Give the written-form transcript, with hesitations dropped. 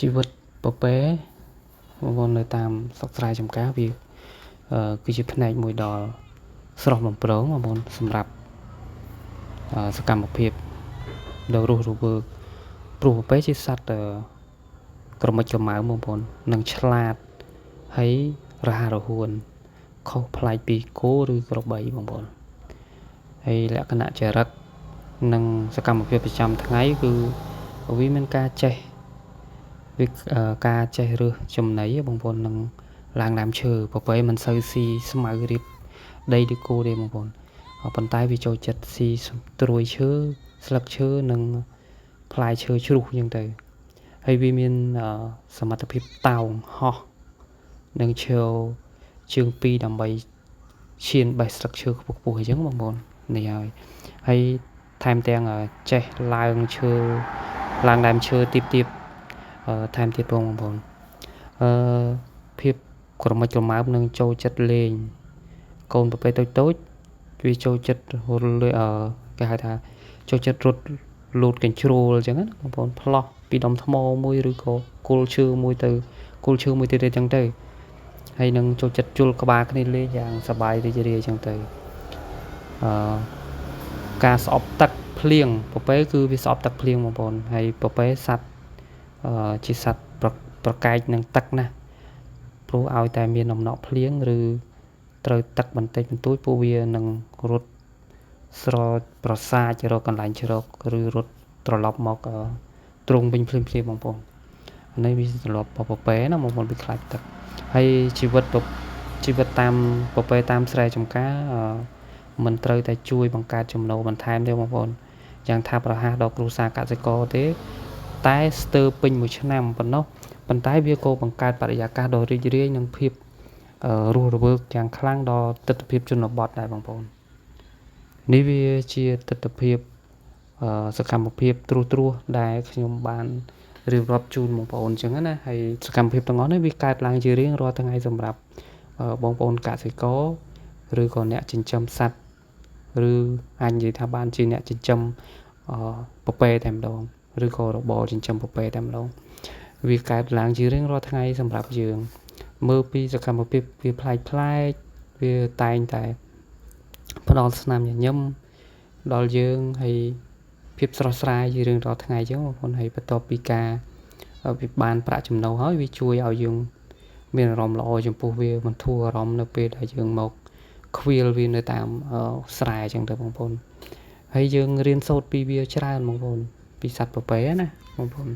ជីវិតពពែបងប្អូននៅតាមស្រុកស្រែចម្ការវាគឺជាផ្នែកមួយដ៏ស្រស់បំព្រងបងប្អូនសម្រាប់សកម្មភាពដ៏រស់រវើកព្រោះពពែជាសត្វក្រមិចក្រមៅបងប្អូននិងឆ្លាតហើយរហ័សរហួនខុសប្លែកពីគោឬក្របីបងប្អូនហើយលក្ខណៈចរិតនិងសកម្មភាពប្រចាំថ្ងៃគឺវាមានការចេះរើសចំណីបងប្អូននឹងឡើងដើមឈើពពែមិនសូវស៊ីស្មៅរៀបដីឬគោទេបងប្អូនប៉ុន្តែវាចូលចិត្តស៊ីត្រួយឈើស្លឹកឈើនិងផ្លែឈើជ្រុះអញ្ចឹងទៅហើយវាមានសមត្ថភាពតោងហោះនិងឈរជើងពីរដើម្បីឈានបេះស្លឹកឈើខ្ពស់ៗអញ្ចឹងបងប្អូននេះហើយថែមទាំងចេះឡើងដើមឈើទៀបថែមទៀតបងប្អូនភាពក្រមិចក្រមៅនឹងចូលចិត្តលេងកូនពពែតូចវាចូលចិត្តគេហៅថាចូលចិត្តរត់លូតកញ្ជ្រោលអញ្ចឹងណាបងប្អូនផ្លោះពីដុំថ្មមួយឬក៏គល់ឈើមួយទៅគល់ឈើមួយទៀតអញ្ចឹងទៅហើយនឹងចូលចិត្តជុលក្បាលគ្នាលេងយ៉ាងសប្បាយរីករាយអញ្ចឹងទៅការស្អប់ទឹកភ្លៀងពពែគឺវាស្អប់ទឹកភ្លៀងបងប្អូនហើយពពែសត្វជាសត្វប្រកែកនឹងទឹកណាព្រោះឲ្យតែមានអំណក់ភ្លៀងឬត្រូវទឹកបន្តិចបន្តួចពួកវានឹងរត់ស្រោចប្រសាចរកកន្លែងជ្រកឬរត់ត្រឡប់មកទ្រង់វិញភ្លាមបងប្អូននេះវាត្រឡប់ពពែណាបងប្អូនវាខ្លាចទឹកហើយជីវិតតាមពពែតាមស្រែចម្ការមិនត្រូវតែជួយបង្កើតចំណូលបន្ថែមទេបងប្អូនយ៉ាងថាប្រហែសដល់គ្រួសារកសិករទេតែស្ទើរពេញមួយឆ្នាំប៉ុណ្ណោះប៉ុន្តែវាក៏បង្កើតបរិយាកាសដ៏រីករាយនិងភាពរស់រវើកយ៉ាងខ្លាំងដល់ទិដ្ឋភាពជនបទដែរបងប្អូននេះវាជាទិដ្ឋភាពសកម្មភាពត្រួសដែលខ្ញុំបានរៀបរាប់ជូនបងប្អូនអញ្ចឹងណាហើយសកម្មភាពទាំងអស់នេះវាកើតឡើងជារៀងរាល់ថ្ងៃសម្រាប់បងប្អូនកសិករឬក៏អ្នកចិញ្ចឹមសត្វឬអាចនិយាយថាបានជាអ្នកចិញ្ចឹមពពែតែម្ដងឬក៏របរចិញ្ចឹមពពែតែម្ដងវាកើតឡើងជារៀងរាល់ថ្ងៃសម្រាប់យើងមើលពីសកម្មភាពវាប្លែកវាតែងតែផ្ដល់ស្នាមញញឹមដល់យើងហើយភាពស្រស់ស្រាយជារៀងរាល់ថ្ងៃអញ្ចឹងបងប្អូនហើយបន្ទាប់ពីការវាបានប្រាក់ចំណូលហើយវាជួយឲ្យយើងមានអារម្មណ៍ល្អចំពោះវាបន្ធូរអារម្មណ៍នៅពេលដែលយើងមកខ្វៀលវានៅតាមស្រែអញ្ចឹងទៅបងប្អូនហើយយើងរៀនសូត្រពីវាច្រើនបងប្អូនពីសត្វពពែណាបងប្អូន